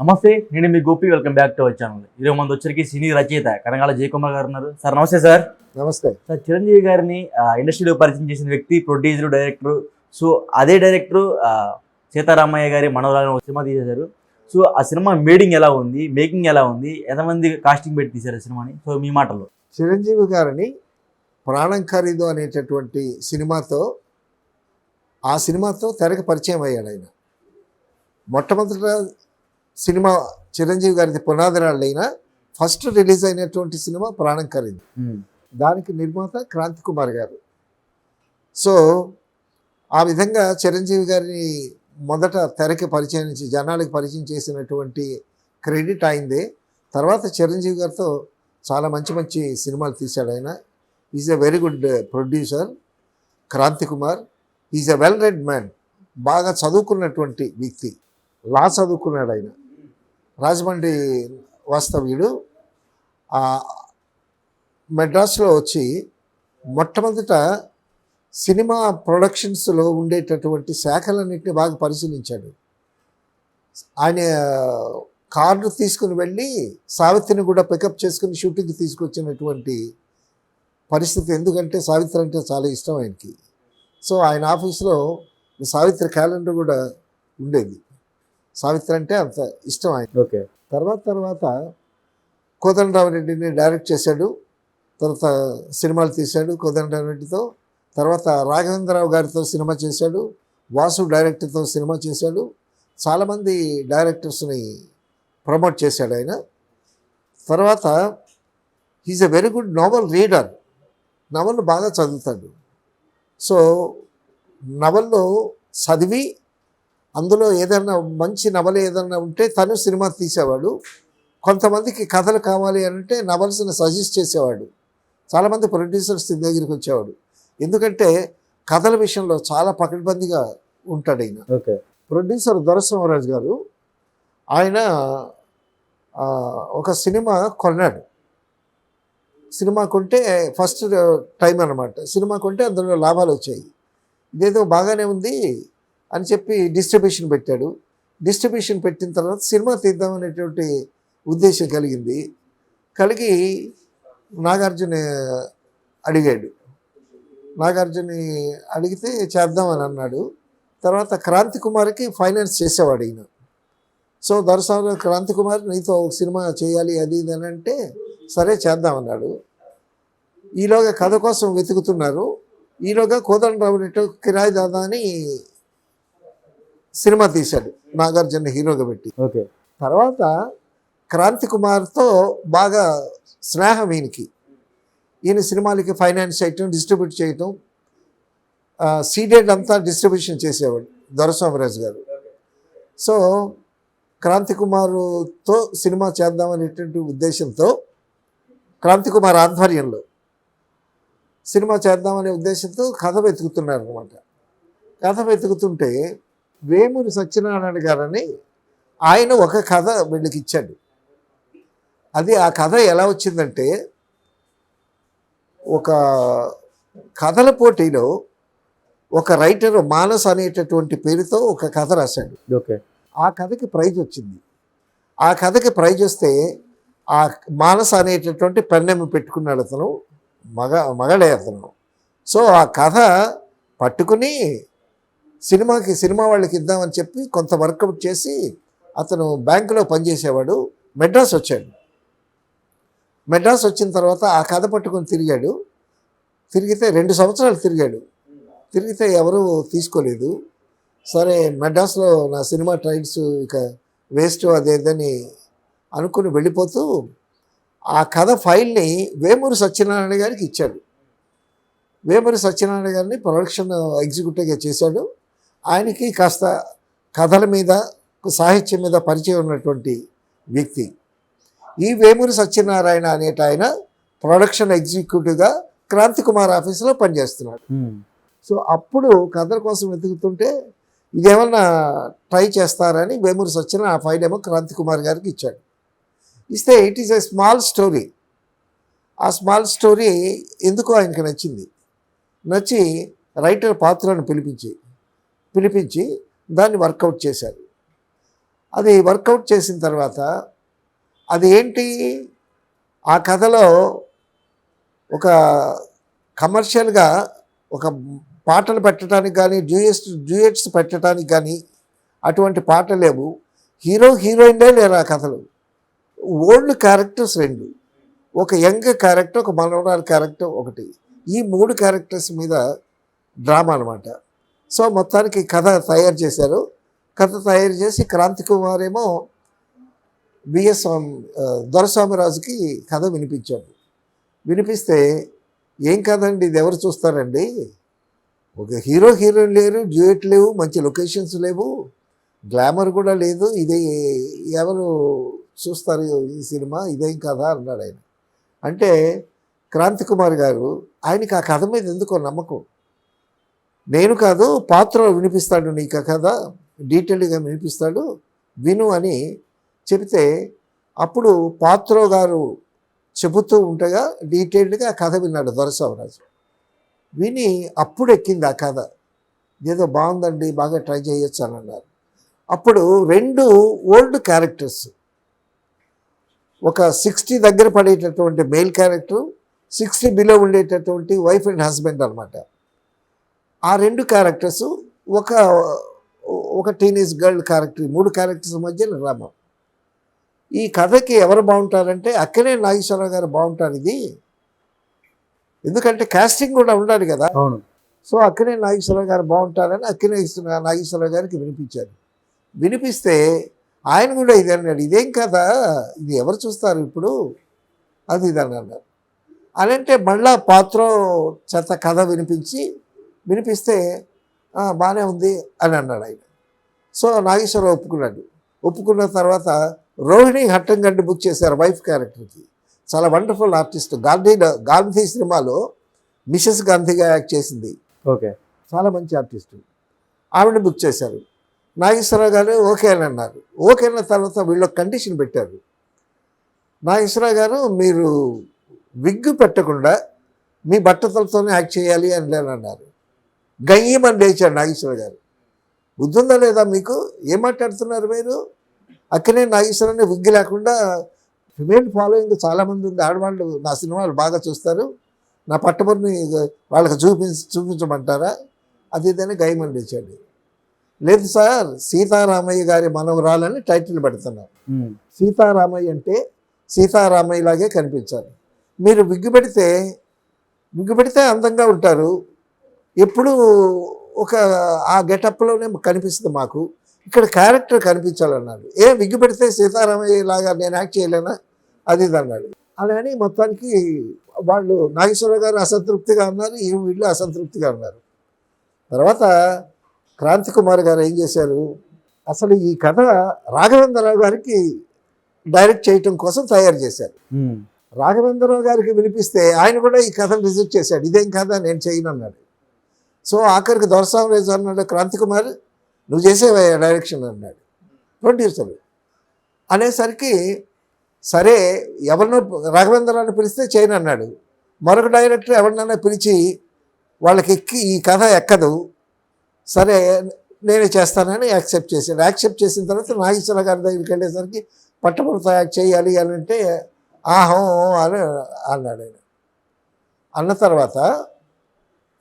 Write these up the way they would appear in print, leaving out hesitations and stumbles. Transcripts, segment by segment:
నమస్తే, నేను మీ Gopi. Welcome back to our channel. ఈరోజు మన వచ్చరికి సినీ రచయిత కనగాల జయకుమార్ గారు ఉన్నారు. సార్ నమస్తే. సార్ నమస్తే సార్, చిరంజీవి గారిని ఇండస్ట్రీలో పరిచయం చేసిన వ్యక్తి, ప్రొడ్యూసర్, డైరెక్టర్. సో అదే డైరెక్టర్ సీతారామయ్య గారి మనవరాలను ఒక సినిమా తీసేశారు. సో ఆ సినిమా మేడింగ్ ఎలా ఉంది, మేకింగ్ ఎలా ఉంది, ఎంతమంది కాస్టింగ్ పెట్టి తీశారు ఆ సినిమాని? సో మీ మాటల్లో. చిరంజీవి గారిని ప్రాణం ఖరీదు అనేటటువంటి సినిమాతో తెరకు పరిచయం అయ్యాడు ఆయన. మొట్టమొదట సినిమా చిరంజీవి గారిది పునాదిరాళ్ళైన ఫస్ట్ రిలీజ్ అయినటువంటి సినిమా ప్రాణం ఖరీదు. దానికి నిర్మాత క్రాంతి కుమార్ గారు. సో ఆ విధంగా చిరంజీవి గారిని మొదట తెరకి పరిచయం నుంచి జనాలకు పరిచయం చేసినటువంటి క్రెడిట్ అయిందే. తర్వాత చిరంజీవి గారితో చాలా మంచి మంచి సినిమాలు తీశాడు ఆయన. Is a very good producer Kranthi Kumar. Is a well read man. బాగా చదువుకున్నటువంటి వ్యక్తి. లా చదువుకున్నాడు ఆయన. రాజమండ్రి వాస్తవ్యుడు. మెడ్రాస్లో వచ్చి మొట్టమొదట సినిమా ప్రొడక్షన్స్లో ఉండేటటువంటి శాఖలన్నింటినీ బాగా పరిశీలించాడు. ఆయన కార్డు తీసుకుని వెళ్ళి సావిత్రిని కూడా పికప్ చేసుకుని షూటింగ్కి తీసుకొచ్చినటువంటి పరిస్థితి. ఎందుకంటే సావిత్రి అంటే చాలా ఇష్టం ఆయనకి. సో ఆయన ఆఫీస్లో సావిత్రి క్యాలెండర్ కూడా ఉండేది. సావిత్రి అంటే అంత ఇష్టం ఆయన. ఓకే. తర్వాత కోదండరామరెడ్డిని డైరెక్ట్ చేశాడు. తర్వాత సినిమాలు తీశాడు కోదండరామరెడ్డితో. తర్వాత రాఘవేంద్రరావు గారితో సినిమా చేశాడు. వాసు డైరెక్టర్తో సినిమా చేశాడు. చాలామంది డైరెక్టర్స్ని ప్రమోట్ చేశాడు ఆయన. తర్వాత he's a very good novel reader. నవళ్ళు బాగా చదువుతాడు. సో నవల్లో చదివి అందులో ఏదైనా మంచి నవల ఏదైనా ఉంటే తను సినిమా తీసేవాడు. కొంతమందికి కథలు కావాలి అంటే నవల్స్ని సజెస్ట్ చేసేవాడు. చాలామంది ప్రొడ్యూసర్స్ దగ్గరికి వచ్చేవాడు. ఎందుకంటే కథల విషయంలో చాలా పకడ్బందీగా ఉంటాడు ఆయన. ఓకే. ప్రొడ్యూసర్ దొరసింహరాజు గారు ఆయన ఒక సినిమా కొన్నాడు. సినిమా కొంటే ఫస్ట్ టైం అన్నమాట. సినిమా కొంటే అందులో లాభాలు వచ్చాయి. ఇదేదో బాగానే ఉంది అని చెప్పి డిస్ట్రిబ్యూషన్ పెట్టాడు. డిస్ట్రిబ్యూషన్ పెట్టిన తర్వాత సినిమా తీద్దామనేటువంటి ఉద్దేశం కలిగి నాగార్జున అడిగాడు. నాగార్జుని అడిగితే చేద్దామని అన్నాడు. తర్వాత క్రాంతి కుమార్కి ఫైనాన్స్ చేసేవాడు ఈయన. సో దర్శకుడు క్రాంతి కుమార్ నీతో ఒక సినిమా చేయాలి అది ఇది అని అంటే సరే చేద్దామన్నాడు. ఈలోగా కథ కోసం వెతుకుతున్నారు. ఈలోగా కోదండరామరెడ్డి కిరాయి దాదా అని సినిమా తీశాడు నాగార్జున హీరోగా పెట్టి. ఓకే. తర్వాత క్రాంతి కుమార్తో బాగా స్నేహం ఈయనకి. ఈయన సినిమాలకి ఫైనాన్స్ చేయటం, డిస్ట్రిబ్యూట్ చేయటం, సీడెడ్ అంతా డిస్ట్రిబ్యూషన్ చేసేవాడు దొరస్వామిరాజు గారు. సో క్రాంతి కుమార్తో సినిమా చేద్దామనేటువంటి ఉద్దేశంతో క్రాంతి కుమార్ ఆధ్వర్యంలో సినిమా చేద్దామనే ఉద్దేశంతో కథ వెతుకుతున్నారు అనమాట. కథ వెతుకుతుంటే వేమూరి సత్యనారాయణ గారని ఆయన ఒక కథ వీళ్ళకి ఇచ్చాడు. ఆ కథ ఎలా వచ్చిందంటే ఒక కథల పోటీలో ఒక రైటర్ మానస్ అనేటటువంటి పేరుతో ఒక కథ రాశాడు. ఓకే. ఆ కథకి ప్రైజ్ వచ్చింది. ఆ కథకి ప్రైజ్ వస్తే ఆ మానస్ అనేటటువంటి పెన్నెమ్మ పెట్టుకున్నాడు అతను. మగడే అతను. సో ఆ కథ పట్టుకుని సినిమా వాళ్ళకి ఇద్దామని చెప్పి కొంత వర్కౌట్ చేసి అతను బ్యాంకులో పనిచేసేవాడు. మెడ్రాస్ వచ్చాడు. మెడ్రాస్ వచ్చిన తర్వాత ఆ కథ పట్టుకొని తిరిగితే 2 సంవత్సరాలు తిరిగితే ఎవరూ తీసుకోలేదు. సరే మెడ్రాస్లో నా సినిమా ట్రైల్స్ ఇక వేస్ట్ అదేదని అనుకుని వెళ్ళిపోతూ ఆ కథ ఫైల్ని వేమూరి సత్యనారాయణ గారికి ఇచ్చాడు. వేమూరి సత్యనారాయణ గారిని ప్రొడక్షన్ ఎగ్జిక్యూటివ్గా చేశాడు. ఆయనకి కాస్త కథల మీద సాహిత్యం మీద పరిచయం ఉన్నటువంటి వ్యక్తి. ఈ వేమూరి సత్యనారాయణ అనేట ఆయన ప్రొడక్షన్ ఎగ్జిక్యూటివ్గా క్రాంతి కుమార్ ఆఫీసులో పనిచేస్తున్నాడు. సో అప్పుడు కథల కోసం వెతుకుతుంటే ఇదేమన్నా ట్రై చేస్తారని వేమూరి సత్యనారాయణ ఆ ఫైల్ ఏమో క్రాంతి కుమార్ గారికి ఇచ్చాడు. ఇస్తే it is a small story. ఆ స్మాల్ స్టోరీ ఎందుకో ఆయనకి నచ్చి రైటర్ పాత్రను పిలిపించి దాన్ని వర్కౌట్ చేశారు. అది వర్కౌట్ చేసిన తర్వాత అది ఏంటి, ఆ కథలో ఒక కమర్షియల్గా ఒక పాటలు పెట్టడానికి కానీ డ్యూయట్స్ పెట్టడానికి కానీ అటువంటి పాటలు లేవు. హీరో హీరోయిన్లే లేరు ఆ కథలు. ఓల్డ్ క్యారెక్టర్స్ 2, ఒక యంగ్ క్యారెక్టర్, ఒక మనవరాలు క్యారెక్టర్ ఒకటి. ఈ 3 క్యారెక్టర్స్ మీద డ్రామా అనమాట. సో మొత్తానికి కథ తయారు చేశారు. కథ తయారు చేసి క్రాంతి కుమార్ ఏమో బిఎస్ దొరస్వామిరాజుకి కథ వినిపించాడు. వినిపిస్తే ఏం కదండి ఇది, ఎవరు చూస్తారండి, ఒక హీరో హీరోయిన్ లేరు, డ్యూయట్ లేవు, మంచి లొకేషన్స్ లేవు, గ్లామర్ కూడా లేదు, ఇది ఎవరు చూస్తారు ఈ సినిమా, ఇదేం కథ అన్నాడు ఆయన. అంటే క్రాంతి కుమార్ గారు, ఆయనకి ఆ కథ మీద ఎందుకో నమ్మకం. నేను కాదు, పాత్ర వినిపిస్తాడు నీకు ఆ కథ, డీటెయిల్గా వినిపిస్తాడు, విను అని చెబితే అప్పుడు పాత్ర గారు చెబుతూ ఉండగా డీటెయిల్డ్గా ఆ కథ విన్నాడు దొరస్వామిరాజు. విని అప్పుడు ఎక్కింది ఆ కథ. ఏదో బాగుందండి, బాగా ట్రై చేయొచ్చు అని అన్నారు. అప్పుడు 2 ఓల్డ్ క్యారెక్టర్స్, ఒక 60 దగ్గర పడేటటువంటి మెయిల్ క్యారెక్టర్, 60 బిలో ఉండేటటువంటి వైఫ్ అండ్ హస్బెండ్ అనమాట. ఆ 2 క్యారెక్టర్స్, ఒక టీనేజ్ గర్ల్ క్యారెక్టర్, 3 క్యారెక్టర్స్ మధ్య డ్రామా. ఈ కథకి ఎవరు బాగుంటారంటే అక్కినేని నాగేశ్వరరావు గారు బాగుంటారు ఇది, ఎందుకంటే కాస్టింగ్ కూడా ఉండాలి కదా. అవును. సో అక్కినేని నాగేశ్వరరావు గారు బాగుంటారని అక్కినేని నాగేశ్వరరావు గారికి వినిపించారు. వినిపిస్తే ఆయన కూడా ఇది అన్నాడు, ఇదేం కదా, ఇది ఎవరు చూస్తారు ఇప్పుడు, అది ఇది అని అన్నారు. అని అంటే మళ్ళా పాత్ర చేత కథ వినిపిస్తే బాగానే ఉంది అని అన్నాడు ఆయన. సో నాగేశ్వరరావు ఒప్పుకున్న తర్వాత రోహిణి హట్టంగడ్డి బుక్ చేశారు వైఫ్ క్యారెక్టర్కి. చాలా వండర్ఫుల్ ఆర్టిస్ట్, గాంధీ సినిమాలో మిసెస్ గాంధీగా యాక్ట్ చేసింది. ఓకే. చాలా మంచి ఆర్టిస్టు. ఆవిడని బుక్ చేశారు. నాగేశ్వరరావు గారు ఓకే అని అన్నారు. ఓకే అన్న తర్వాత వీళ్ళు కండిషన్ పెట్టారు. నాగేశ్వరరావు గారు మీరు విగ్ పెట్టకుండా మీ బట్టతలతోనే యాక్ట్ చేయాలి అని అన్నారు. గయ్యమని లేచాడు నాగేశ్వరరావు గారు. బుద్ధుందా లేదా మీకు, ఏం మాట్లాడుతున్నారు మీరు, అక్కినేని నాగేశ్వరరావుని విగ్ లేకుండా, ఫిమేల్ ఫాలోయింగ్ చాలామంది ఉంది, ఆడవాళ్ళు నా సినిమాలు బాగా చూస్తారు, నా పట్టబడిని వాళ్ళకి చూపించమంటారా, అది ఇదని గయ్యమని లేచాడు. లేదు సార్, సీతారామయ్య గారి మనవరాలని టైటిల్ పెడుతున్నారు. సీతారామయ్య అంటే సీతారామయ్య లాగే కనిపించాలి. మీరు విగ్గు పెడితే అందంగా ఉంటారు, ఎప్పుడు ఆ గెటప్లోనే కనిపిస్తుంది మాకు, ఇక్కడ క్యారెక్టర్ కనిపించాలన్నాడు. విగ్గు పెడితే సీతారామయ్య లాగా నేను యాక్ట్ చేయలేనా, అది ఇది అన్నాడు. అలా అని మొత్తానికి వాళ్ళు నాగేశ్వరరావు గారు అసంతృప్తిగా ఉన్నారు, వీళ్ళు అసంతృప్తిగా ఉన్నారు. తర్వాత క్రాంతి కుమార్ గారు ఏం చేశారు, అసలు ఈ కథ రాఘవేంద్రరావు గారికి డైరెక్ట్ చేయటం కోసం తయారు చేశారు. రాఘవేంద్రరావు గారికి వినిపిస్తే ఆయన కూడా ఈ కథను రిజెక్ట్ చేశాడు, ఇదేం కథ నేను చేయను అన్నాడు. సో ఆఖరికి దొరస్వామిరాజు అన్నాడు, క్రాంతి కుమార్ నువ్వు చేసేవా డైరెక్షన్ అన్నాడు ప్రొడ్యూసర్. అనేసరికి సరే ఎవరినో రాఘవేంద్రరావుని పిలిస్తే చేయను అన్నాడు. మరొక డైరెక్టర్ ఎవరినైనా పిలిచి వాళ్ళకి ఈ కథ ఎక్కదు, సరే నేనే చేస్తానని యాక్సెప్ట్ చేశాడు. యాక్సెప్ట్ చేసిన తర్వాత నాగేశ్వర గారి దగ్గరికి వెళ్ళేసరికి పట్టపడతా చేయాలి అని అంటే ఆహో అని అన్నాడు ఆయన. అన్న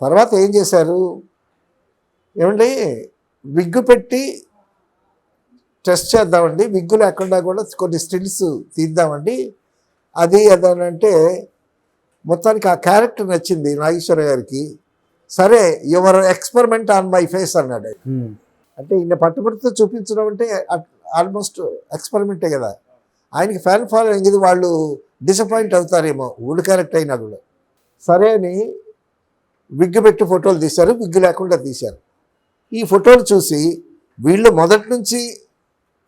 తర్వాత ఏం చేశారు, ఏమండి విగ్గు పెట్టి టెస్ట్ చేద్దామండి, విగ్గు లేకుండా కూడా కొన్ని స్టిల్స్ తీద్దామండి, అది అదనంటే మొత్తానికి ఆ క్యారెక్టర్ నచ్చింది నాగేశ్వర గారికి. సరే your experiment on my face అన్నాడు. అంటే ఈయన పట్టుబడితో చూపించడం అంటే ఆల్మోస్ట్ ఎక్స్పెరిమెంటే కదా. ఆయనకి ఫ్యాన్ ఫాలోయింగ్ ఇది, వాళ్ళు డిసప్పాయింట్ అవుతారేమో ఓల్డ్ క్యారెక్టర్ అయినా కూడా. సరే అని విగ్గు పెట్టి ఫోటోలు తీశారు, విగ్గు లేకుండా తీశారు. ఈ ఫోటోలు చూసి వీళ్ళు మొదటి నుంచి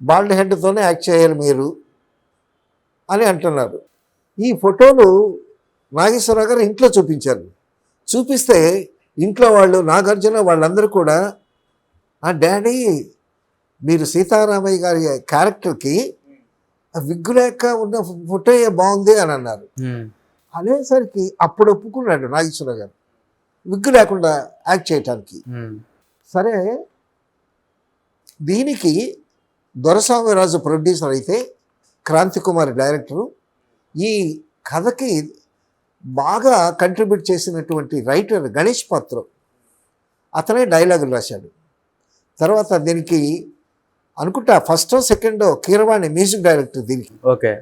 బాల్డ్ హెడ్తోనే యాక్ట్ చేయాలి మీరు అని అంటున్నారు. ఈ ఫోటోలు నాగేశ్వరరావు గారు ఇంట్లో చూపిస్తే ఇంట్లో వాళ్ళు నాగార్జున వాళ్ళందరూ కూడా డాడీ మీరు సీతారామయ్య గారి క్యారెక్టర్కి విగ్గు లేక ఉన్న ఫోటో బాగుంది అని అన్నారు. అనేసరికి అప్పుడు ఒప్పుకున్నాడు నాగేశ్వరరావు గారు విగ్గు లేకుండా యాక్ట్ చేయటానికి. సరే దీనికి దొరస్వామిరాజు ప్రొడ్యూసర్ అయితే క్రాంతి కుమార్ డైరెక్టరు. ఈ కథకి బాగా కంట్రిబ్యూట్ చేసినటువంటి రైటర్ గణేష్ పాత్ర, అతనే డైలాగులు రాశాడు. తర్వాత దీనికి అనుకుంటా ఫస్టో సెకండో కీరవాణి మ్యూజిక్ డైరెక్టర్ దీనికి, ఓకే.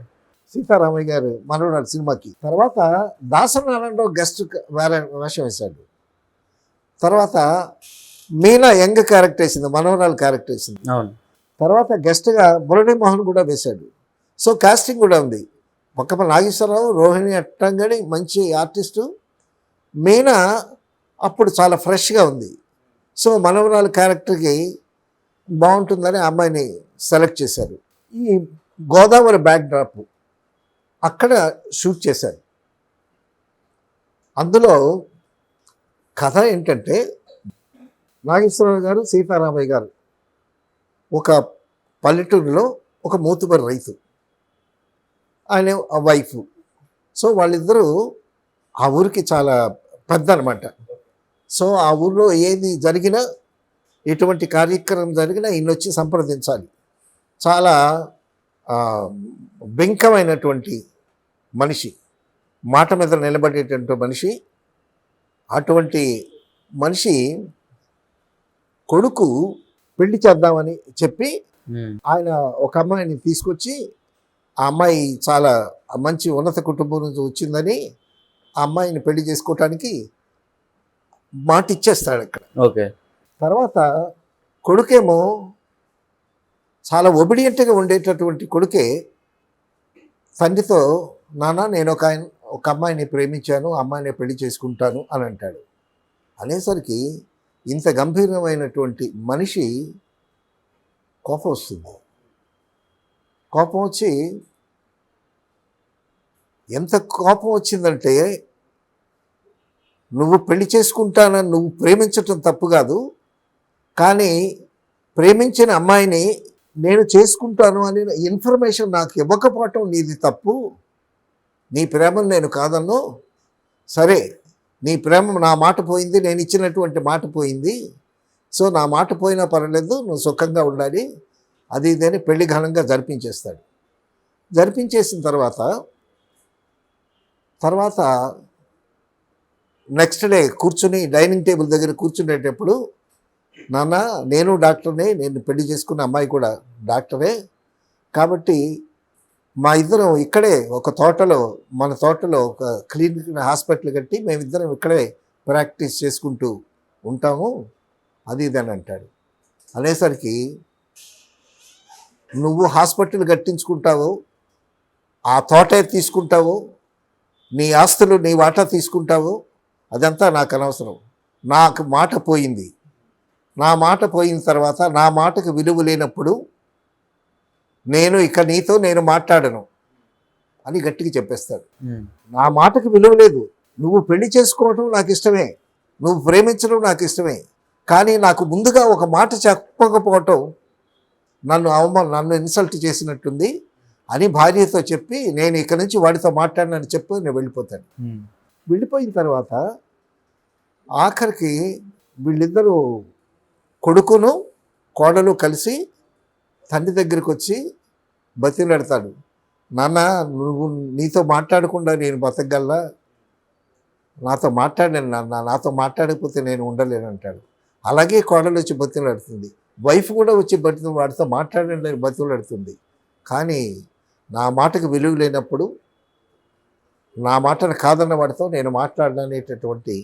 సీతారామయ్య గారు మనోరాడు సినిమాకి. తర్వాత దాసనారాయణరావు గెస్ట్ వేరే వేషం వేశాడు. తర్వాత మీనా యంగ్ క్యారెక్టర్ వేసింది, మనోరాలు క్యారెక్టర్ వేసింది. అవును. తర్వాత గెస్ట్గా మురళీమోహన్ కూడా వేశాడు. సో కాస్టింగ్ కూడా ఉంది. పక్కన నాగేశ్వరరావు, రోహిణి అట్టంగడి మంచి ఆర్టిస్టు. మీనా అప్పుడు చాలా ఫ్రెష్గా ఉంది. సో మనవరాలు క్యారెక్టర్కి బాగుంటుందని ఆ అమ్మాయిని సెలెక్ట్ చేశారు. ఈ గోదావరి బ్యాక్డ్రాప్ అక్కడ షూట్ చేశారు. అందులో కథ ఏంటంటే, నాగేశ్వరరావు గారు, సీతారామయ్య గారు ఒక పల్లెటూరులో ఒక మూతుబరి రైతు, ఆయన వైఫ్. సో వాళ్ళిద్దరూ ఆ ఊరికి చాలా పెద్ద అనమాట. సో ఆ ఊళ్ళో ఏది జరిగినా, ఎటువంటి కార్యక్రమం జరిగినా ఈయనొచ్చి సంప్రదించాలి. చాలా బెంకమైనటువంటి మనిషి, మాట మీద నిలబడేటువంటి మనిషి. అటువంటి మనిషి కొడుకు పెళ్లి చేద్దామని చెప్పి ఆయన ఒక అమ్మాయిని తీసుకొచ్చి, ఆ అమ్మాయి చాలా మంచి ఉన్నత కుటుంబం నుంచి వచ్చిందని ఆ అమ్మాయిని పెళ్లి చేసుకోవటానికి మాట ఇచ్చేస్తాడు అక్కడ. ఓకే. తర్వాత కొడుకేమో చాలా ఒబిడియంట్గా ఉండేటటువంటి కొడుకే తండ్రితో, నాన్న నేను ఒక అమ్మాయిని ప్రేమించాను, అమ్మాయిని పెళ్లి చేసుకుంటాను అని అంటాడు. అనేసరికి ఇంత గంభీరమైనటువంటి మనిషి కోపం వస్తుంది. కోపం వచ్చి, ఎంత కోపం వచ్చిందంటే, నువ్వు పెళ్లి చేసుకుంటానని నువ్వు ప్రేమించటం తప్పు కాదు, కానీ ప్రేమించిన అమ్మాయిని నేను చేసుకుంటాను అని ఇన్ఫర్మేషన్ నాకు ఇవ్వకపోవటం నీది తప్పు. నీ ప్రేమను నేను కాదన్ను, సరే నీ ప్రేమ నా మాట పోయింది, నేను ఇచ్చినటువంటి మాట పోయింది. సో నా మాట పోయినా పర్వాలేదు, నువ్వు సుఖంగా ఉండాలి, అది ఇదని పెళ్లి ఘనంగా జరిపించేస్తాడు. జరిపించేసిన తర్వాత నెక్స్ట్ డే కూర్చుని డైనింగ్ టేబుల్ దగ్గర కూర్చునేటప్పుడు, నాన్న నేను డాక్టర్నే, నేను పెళ్లి చేసుకున్న అమ్మాయి కూడా డాక్టరే, కాబట్టి మా ఇద్దరం ఇక్కడే ఒక తోటలో, మన తోటలో ఒక క్లినిక్ హాస్పిటల్ కట్టి మేమిద్దరం ఇక్కడే ప్రాక్టీస్ చేసుకుంటూ ఉంటాము, అది ఇదని అంటాడు. అనేసరికి, నువ్వు హాస్పిటల్ కట్టించుకుంటావు, ఆ తోటే తీసుకుంటావు, నీ ఆస్తులు నీ వాటా తీసుకుంటావు, అదంతా నాకు అనవసరం. నాకు మాట పోయింది. నా మాట పోయిన తర్వాత నా మాటకు విలువ లేనప్పుడు నేను ఇక నీతో నేను మాట్లాడను అని గట్టిగా చెప్పేస్తాడు. నా మాటకు విలువ లేదు. నువ్వు పెళ్లి చేసుకోవడం నాకు ఇష్టమే, నువ్వు ప్రేమించడం నాకు ఇష్టమే, కానీ నాకు ముందుగా ఒక మాట చెప్పకపోవటం నన్ను ఇన్సల్ట్ చేసినట్టుంది అని భార్యతో చెప్పి, నేను ఇక నుంచి వాడితో మాట్లాడినని చెప్పి నేను వెళ్ళిపోతాను. వెళ్ళిపోయిన తర్వాత ఆఖరికి వీళ్ళిద్దరూ కొడుకును కోడలు కలిసి తండ్రి దగ్గరికి వచ్చి బతిలాడతాడు. నాన్న, నువ్వు నీతో మాట్లాడకుండా నేను బతకగలనా? నాతో మాట్లాడాను నాన్న, నాతో మాట్లాడకపోతే నేను ఉండలేను అంటాడు. అలాగే కోడలు వచ్చి బతిలాడుతుంది, వైఫ్ కూడా వచ్చి వాడితో మాట్లాడలేని బతిలాడుతుంది. కానీ నా మాటకు విలువ లేనప్పుడు, నా మాటను కాదన్న వాడితో నేను మాట్లాడనేటటువంటి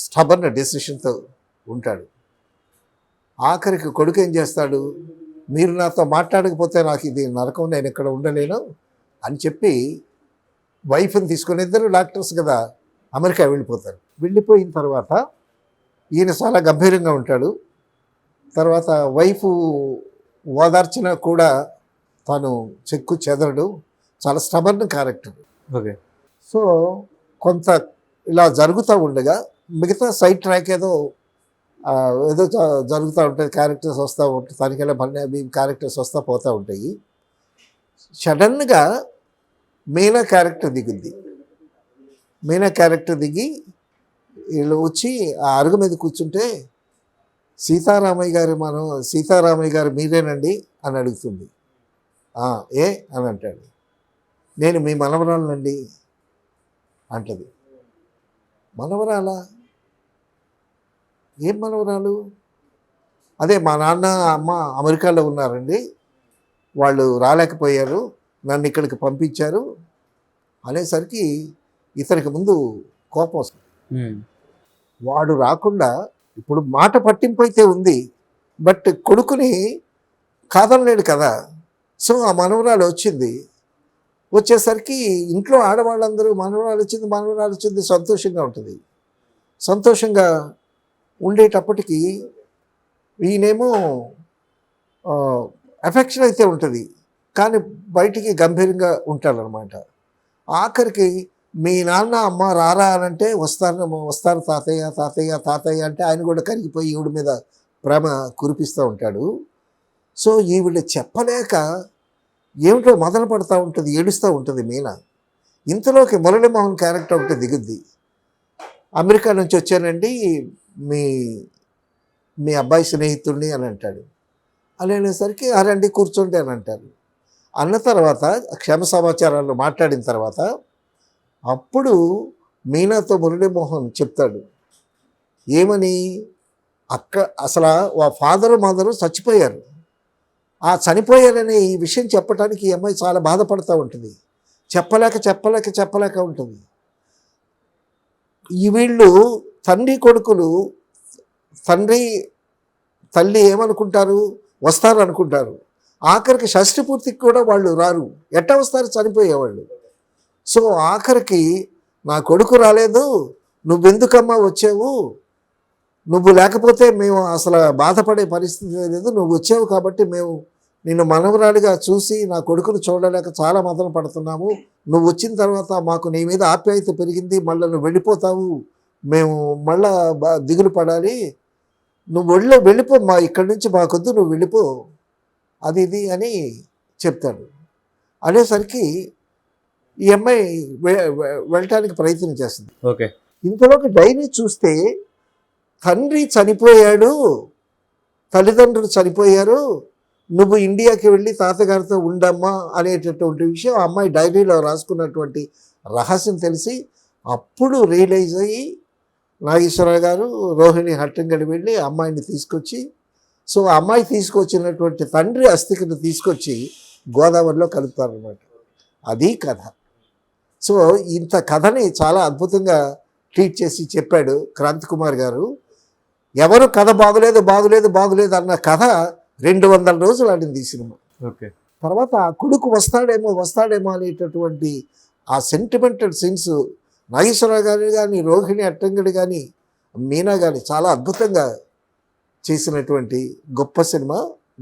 స్టబర్న్ డెసిషన్తో ఉంటాడు. ఆఖరికి కొడుకు ఏం చేస్తాడు, మీరు నాతో మాట్లాడకపోతే నాకు ఇది నరకం, నేను ఇక్కడ ఉండలేను అని చెప్పి వైఫ్ని తీసుకొని, ఇద్దరు డాక్టర్స్ కదా, అమెరికా వెళ్ళిపోతారు. వెళ్ళిపోయిన తర్వాత ఈయన చాలా గంభీరంగా ఉంటాడు. తర్వాత వైఫ్ ఓదార్చిన కూడా తను చెక్కు చెదరడు, చాలా స్టబర్న్ క్యారెక్టర్. ఓకే. సో కొంత ఇలా జరుగుతూ ఉండగా మిగతా సైడ్ ట్రాక్ ఏదో జరుగుతూ ఉంటాయి, క్యారెక్టర్స్ వస్తూ ఉంటాయి, తనకెళ్ళ అవి క్యారెక్టర్స్ వస్తూ పోతూ ఉంటాయి. సడన్గా మీనా క్యారెక్టర్ దిగుద్ది. మీనా క్యారెక్టర్ దిగి వీళ్ళు వచ్చి ఆ అరుగు మీద కూర్చుంటే సీతారామయ్య గారు మీరేనండి అని అడుగుతుంది. ఏ అని అంటాడు. నేను మీ మనవరాలనండి అంటది. మనవరాలా? ఏం మనవరాలు? అదే మా నాన్న అమ్మ అమెరికాలో ఉన్నారండి, వాళ్ళు రాలేకపోయారు, నన్ను ఇక్కడికి పంపించారు అనేసరికి ఇతనికి ముందు కోపం వస్తుంది. వాడు రాకుండా ఇప్పుడు మాట పట్టింపు అయితే ఉంది, బట్ కొడుకుని కాదనలేడు కదా. సో ఆ మనవరాలు వచ్చేసరికి ఇంట్లో ఆడవాళ్ళందరూ మనవరాలు వచ్చింది సంతోషంగా ఉంటుంది. సంతోషంగా ఉండేటప్పటికీ ఈయనేమో ఎఫెక్షన్ అయితే ఉంటుంది, కానీ బయటికి గంభీరంగా ఉంటారనమాట. ఆఖరికి మీ నాన్న అమ్మ రారా అనంటే వస్తారు తాతయ్య అంటే ఆయన కూడా కరిగిపోయి ఈవిడ మీద ప్రేమ కురిపిస్తూ ఉంటాడు. సో ఈవిడ చెప్పలేక ఏమిటో మొదలు పడుతూ ఉంటుంది, ఏడుస్తూ ఉంటుంది మీనా. ఇంతలోకి మురళీమోహన్ క్యారెక్టర్ ఒకటి దిగుద్ది. అమెరికా నుంచి వచ్చానండి, మీ మీ అబ్బాయి స్నేహితుడిని అని అంటాడు. అని అనేసరికి రండి కూర్చోండి అని అంటారు. అన్న తర్వాత క్షేమ సమాచారాలు మాట్లాడిన తర్వాత అప్పుడు మీనాతో మురళీమోహన్ చెప్తాడు. ఏమని? అసలు ఫాదరు మదరు చచ్చిపోయారు. ఆ చనిపోయారనే ఈ విషయం చెప్పడానికి ఈ అమ్మాయి చాలా బాధపడుతూ ఉంటుంది. చెప్పలేక ఉంటుంది. వీళ్ళు తండ్రి కొడుకులు, తల్లి ఏమనుకుంటారు, వస్తారు అనుకుంటారు. ఆఖరికి షష్ఠి పూర్తికి కూడా వాళ్ళు రారు. ఎట్ట వస్తారు? చనిపోయేవాళ్ళు. సో ఆఖరికి నా కొడుకు రాలేదు, నువ్వెందుకమ్మా వచ్చావు, నువ్వు లేకపోతే మేము అసలు బాధపడే పరిస్థితి లేదు, నువ్వు వచ్చావు కాబట్టి మేము నిన్ను మనవరాలిగా చూసి నా కొడుకును చూడలేక చాలా మదన పడుతున్నాము. నువ్వు వచ్చిన తర్వాత మాకు నీ మీద ఆప్యాయత పెరిగింది, మళ్ళీ నువ్వు వెళ్ళిపోతావు, మేము మళ్ళా దిగులు పడాలి, నువ్వు వెళ్ళిపో, ఇక్కడి నుంచి మాకొద్దు, నువ్వు వెళ్ళిపో, అది ఇది అని చెప్తాడు. అనేసరికి ఈ అమ్మాయి వెళ్ళటానికి ప్రయత్నం చేస్తుంది. ఓకే. ఇంతలోకి డైరీ చూస్తే తండ్రి చనిపోయాడు, తల్లిదండ్రులు చనిపోయారు, నువ్వు ఇండియాకి వెళ్ళి తాతగారితో ఉండమ్మా అనేటటువంటి విషయం ఆ అమ్మాయి డైరీలో రాసుకున్నటువంటి రహస్యం తెలిసి అప్పుడు రియలైజ్ అయ్యి నాగేశ్వరరావు గారు రోహిణి హట్టంగడి వెళ్ళి అమ్మాయిని తీసుకొచ్చి, సో ఆ అమ్మాయి తీసుకొచ్చినటువంటి తండ్రి అస్థికను తీసుకొచ్చి గోదావరిలో కలుపుతారనమాట. అది కథ. సో ఇంత కథని చాలా అద్భుతంగా ట్రీట్ చేసి చెప్పాడు క్రాంతి కుమార్ గారు. ఎవరు కథ బాగులేదు అన్న కథ 200 రోజులు ఆడింది ఈ సినిమా. ఓకే. తర్వాత ఆ కొడుకు వస్తాడేమో అనేటటువంటి ఆ సెంటిమెంటల్ సీన్స్ నాగేశ్వరరావు గారు కానీ, రోహిణి అట్టంగడి కానీ, మీనా కానీ చాలా అద్భుతంగా చేసినటువంటి గొప్ప సినిమా.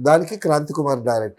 దానికి క్రాంతి కుమార్ డైరెక్టర్.